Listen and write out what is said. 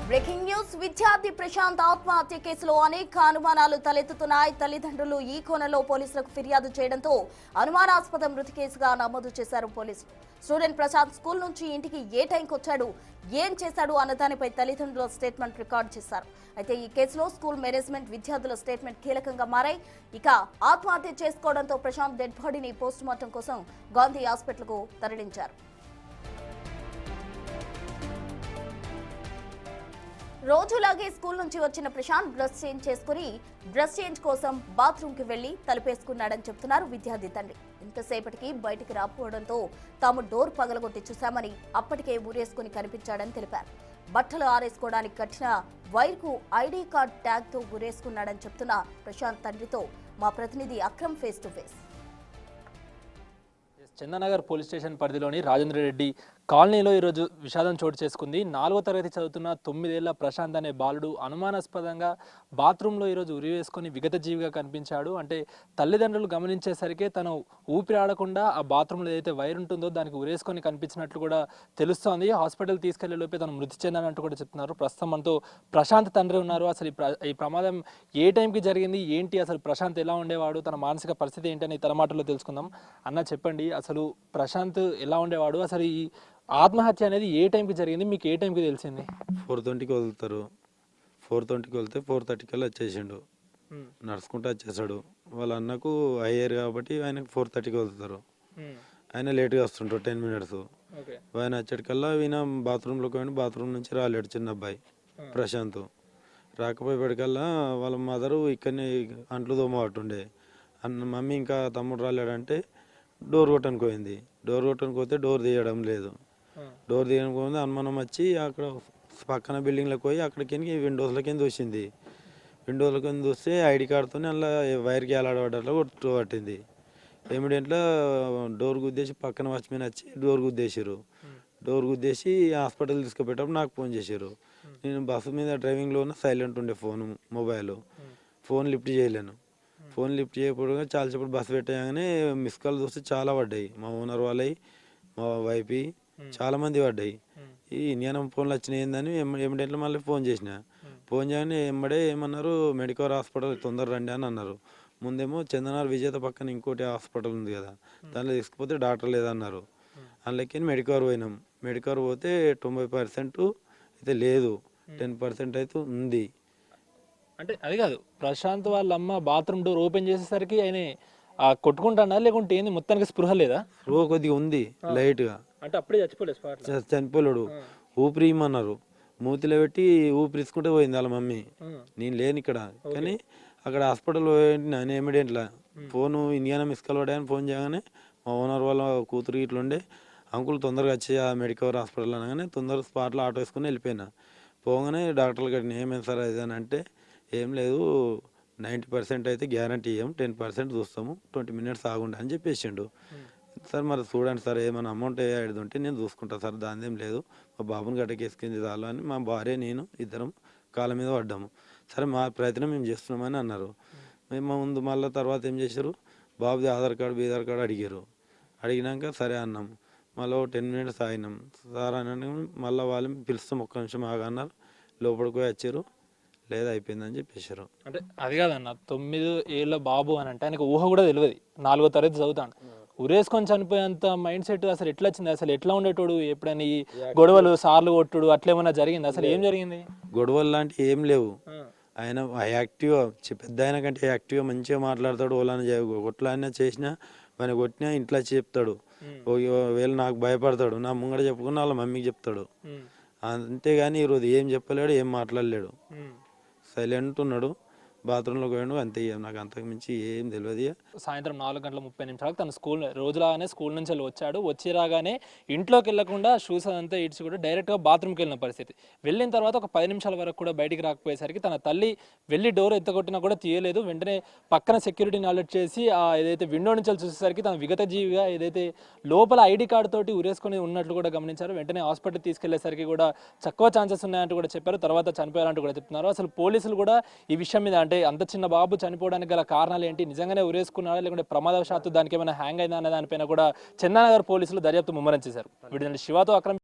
Breaking news విద్యార్థి ప్రశాంత్ ఆత్మహత్య కేసులో అనేక అనుమానాలు తలెత్తుతున్నాయి. తల్లిదండ్రులు ఈ కోణంలో పోలీసులకు ఫిర్యాదు చేయడంతో అనుమానాస్పద మృతి కేసుగా నమోదు చేశారు పోలీసులు. స్టూడెంట్ ప్రశాంత్ స్కూల్ నుంచి ఇంటికి ఏ టైంకి వచ్చాడు, ఏం చేశాడు అన్న దానిపై తల్లిదండ్రుల స్టేట్మెంట్ రికార్డు చేశారు. అయితే ఈ కేసులో స్కూల్ మేనేజ్మెంట్, విద్యార్థుల స్టేట్మెంట్ కీలకంగా మారాయి. ఇక ఆత్మహత్య చేసుకోవడంతో ప్రశాంత్ డెడ్ బాడీని పోస్టుమార్టం కోసం గాంధీ హాస్పిటల్కు తరలించారు. రోజులాగే స్కూల్ నుంచి వచ్చిన ప్రశాంత్ డ్రెస్ చేంజ్ కోసం బాత్రూమ్ కి వెళ్లి తలుపేసుకున్నాడని చెప్తున్నారు విద్యార్థి తండ్రి. ఇంతసేపటికి బయటికి రాకపోవడంతో తాము డోర్ పగలగొట్టి చూశామని, అప్పటికే ఊరేసుకుని కనిపించాడని తెలిపారు. బట్టలు ఆరేసుకోవడానికి కట్టిన వైర్ కు ఐడి కార్డ్ ట్యాగ్ తో ఊరేసుకున్నాడని చెప్తున్న ప్రశాంత్ తండ్రితో మా ప్రతినిధి Akram face to face. Chandanagar police station పరిధిలోని రాజేంద్ర రెడ్డి కాలనీలో ఈరోజు విషాదం చోటు చేసుకుంది. 4వ తరగతి చదువుతున్న 9 ఏళ్ల ప్రశాంత్ అనే బాలుడు అనుమానాస్పదంగా బాత్రూంలో ఈరోజు ఉరివేసుకొని విగత జీవిగా కనిపించాడు. అంటే తల్లిదండ్రులు గమనించేసరికి తను ఊపిరి ఆడకుండా ఆ బాత్రూంలో ఏదైతే వైర్ ఉంటుందో దానికి ఉరేసుకొని కనిపించినట్లు కూడా తెలుస్తోంది. హాస్పిటల్ తీసుకెళ్లే లోపే తను మృతి చెందానంటూ కూడా చెప్తున్నారు. ప్రస్తుతం మనతో ప్రశాంత్ తండ్రి ఉన్నారు. అసలు ఈ ప్రమాదం ఏ టైంకి జరిగింది, ఏంటి, అసలు ప్రశాంత్ ఎలా ఉండేవాడు, తన మానసిక పరిస్థితి ఏంటని తన మాటల్లో తెలుసుకుందాం. అన్న చెప్పండి, అసలు ప్రశాంత్ ఎలా ఉండేవాడు, అసలు ఈ ఆత్మహత్య అనేది ఏ టైంకి జరిగింది, మీకు ఏ టైంకి తెలిసింది? 4:20కి వదులుతారు. 4:20కి వెళ్తే 4:30 కల్లా వచ్చేసిండు. నడుచుకుంటూ వచ్చేసాడు. వాళ్ళ అన్నకు అయ్యారు కాబట్టి ఆయనకు 4:30కి వదులుతారు. ఆయన లేట్గా వస్తుంటారు 10 మినిట్స్. ఆయన వచ్చేటికల్లా ఈయన బాత్రూంలోకి పోయి బాత్రూమ్ నుంచి రాలేడు చిన్న అబ్బాయి ప్రశాంత్. రాకపోయేపటికల్లా వాళ్ళ మదరు ఇక్కడనే అంట్లు తోమబట్టుండే. మమ్మీ ఇంకా తమ్ముడు రాలేడంటే డోర్ కొట్టడానికి పోయింది. డోర్ కొట్టడానికి పోతే డోర్ తీయడం లేదు. డోర్ తీయడానికి పోయింది. అనుమానం వచ్చి అక్కడ పక్కన బిల్డింగ్లోకి పోయి అక్కడికి విండోస్లకి చూసింది. విండోస్లకి చూస్తే ఐడి కార్డ్తో అలా వైర్కి ఎలాడబడ్డట్లో కొట్టు పట్టింది. ఇమీడియట్గా డోర్ గుద్దేసి పక్కన వాచ్మెన్ వచ్చి డోర్ గుద్దేసారు. డోర్ గుద్దేసి హాస్పిటల్ తీసుకుపోయేటప్పుడు నాకు ఫోన్ చేశారు. నేను బస్సు మీద డ్రైవింగ్లో ఉన్న సైలెంట్ ఉండే ఫోన్ లిఫ్ట్ చేయలేను. ఫోన్ లిఫ్ట్ చేయకపోవడం చాలాసేపు బస్సు పెట్టగానే మిస్ కాల్ చూస్తే చాలా పడ్డాయి. మా ఓనర్ వాళ్ళవి, మా వైఫ్ చాలా మంది పడ్డాయి. ఈ ఇండియన్ ఫోన్లు వచ్చినాయి ఏందని ఎమ్మడెంట్లో మళ్ళీ ఫోన్ చేసిన. ఫోన్ చేయగానే ఎమ్మడే ఏమన్నారు, మెడికల్ హాస్పిటల్ తొందర రండి అని అన్నారు. ముందేమో చందనార్ విజేత పక్కన ఇంకోటి హాస్పిటల్ ఉంది కదా, దాంట్లో తీసుకుపోతే డాక్టర్ లేదన్నారు. అందులోకి మెడికవర్ పోయినాం. మెడికవర్ పోతే 90% అయితే లేదు, 10% అయితే ఉంది. అంటే అది కాదు, ప్రశాంత్ వాళ్ళ అమ్మ బాత్రూమ్ డోర్ ఓపెన్ చేసేసరికి ఆయన కొట్టుకుంటున్నా లేకుంటే ఏంది, మొత్తానికి స్పృహ లేదా? స్పృహ కొద్దిగా ఉంది లైట్గా. అంటే అప్పుడే చనిపోలేడు. ఊపిరి ఇమ్మన్నారు. మూతిలో పెట్టి ఊపిరి ఇసుకుంటే పోయింది వాళ్ళ మమ్మీ. నేను లేను ఇక్కడ, కానీ అక్కడ హాస్పిటల్ నేను ఇమీడియట్లా ఫోను ఇండియానా మిస్ కాల్ పడాయని ఫోన్ చేయగానే మా ఓనర్ వాళ్ళ కూతురు ఇట్లా ఉండే, అంకుల్ తొందరగా వచ్చి ఆ మెడికవర్ హాస్పిటల్ అనగానే తొందరగా స్పాట్లో ఆటో వేసుకుని వెళ్ళిపోయినా. పోగానే డాక్టర్లు కట్టిన ఏమేమి సార్ అది అని అంటే, ఏం లేదు 90% అయితే గ్యారంటీ ఇవ్వం, 10% చూస్తాము, 20 మినిట్స్ ఆగుండి అని చెప్పేసిండు. సార్ మరి చూడండి సార్, ఏమైనా అమౌంట్ ఏది ఉంటే నేను చూసుకుంటాను సార్, దానిదేం లేదు, మా బాబుని గడ్డకేసుకుంది చాలు అని మా భార్య నేను ఇద్దరం కాళ్ళ మీద పడ్డాము. సరే మా ప్రయత్నం మేము చేస్తున్నామని అన్నారు. మేము ముందు మళ్ళీ తర్వాత ఏం చేశారు, బాబుది ఆధార్ కార్డు బీదార్ కార్డు అడిగారు. అడిగినాక సరే అన్నాం. మళ్ళీ 10 మినిట్స్ ఆగినాం. సార్ అని మళ్ళీ వాళ్ళని పిలుస్తాం, ఒక్క నిమిషం ఆగన్నారు. లోపలికి పోయి వచ్చారు, లేదా అయిపోయిందని చెప్పేశారు. అంటే అది కాదన్న, 9 ఏళ్ళ బాబు అని అంటే ఆయనకు ఊహ కూడా తెలియదు. 4వ తరగతి చదువుతాడు. ఉరేసుకొని చనిపోయేంత మైండ్ సెట్ అసలు ఎట్లా వచ్చింది? అసలు ఎట్లా ఉండేటోడు? ఎప్పుడైనా ఈ గొడవలు, సార్లు కొట్టుడు అట్లా ఏమన్నా జరిగింది? అసలు ఏం జరిగింది? గొడవలు లాంటివి ఏం లేవు. ఆయన యాక్టివ్గా, పెద్ద ఆయన కంటే యాక్టివ్గా మంచిగా మాట్లాడతాడు. వాళ్ళని కొట్లాడినా చేసినా ఆయన కొట్టినా ఇంట్లో చెప్తాడు. వీళ్ళు నాకు భయపడతాడు, నా ముంగడ చెప్పుకున్న వాళ్ళ మమ్మీకి చెప్తాడు. అంతేగాని ఈరోజు ఏం చెప్పలేడు, ఏం మాట్లాడలేడు. సైలెంట్ ఉన్నాడు. బాత్రూంలోకి పోయాడు, అంతే. నాకు అంతకు మించి ఏం తెలియదు. సాయంత్రం 4:30 తన రోజులాగానే స్కూల్ నుంచి వచ్చాడు. వచ్చి రాగానే ఇంట్లోకి వెళ్లకుండా షూస్ అదంతా ఇడ్చి కూడా డైరెక్ట్గా బాత్రూమ్కి వెళ్ళిన పరిస్థితి. వెళ్ళిన తర్వాత ఒక 10 నిమిషాల వరకు కూడా బయటికి రాకపోయేసరికి తన తల్లి వెళ్ళి డోర్ ఎత్తగొట్టినా కూడా తీయలేదు. వెంటనే పక్కన సెక్యూరిటీని అలర్ట్ చేసి ఏదైతే విండో నుంచి చూసేసరికి తన విగత జీవిగా ఏదైతే లోపల ఐడి కార్డు తోటి ఉరేసుకొని ఉన్నట్లు కూడా గమనించారు. వెంటనే హాస్పిటల్ తీసుకెళ్లేసరికి కూడా తక్కువ ఛాన్సెస్ ఉన్నాయంటూ కూడా చెప్పారు. తర్వాత చనిపోయారంటూ కూడా చెప్తున్నారు. అసలు పోలీసులు కూడా ఈ విషయం మీద, అంటే అంత చిన్న బాబు చనిపోవడానికి గల కారణాలు ఏంటి, నిజంగానే ఉరేసుకున్నాడా లేకుంటే ప్రమాదవశాత్తు దానికి ఏమైనా హ్యాంగ్ అయిందా అనే దానిపైన కూడా చందనగర్ పోలీసులు దర్యాప్తు ముమ్మరం చేశారు. వీడియో శివాతో అక్రమ్.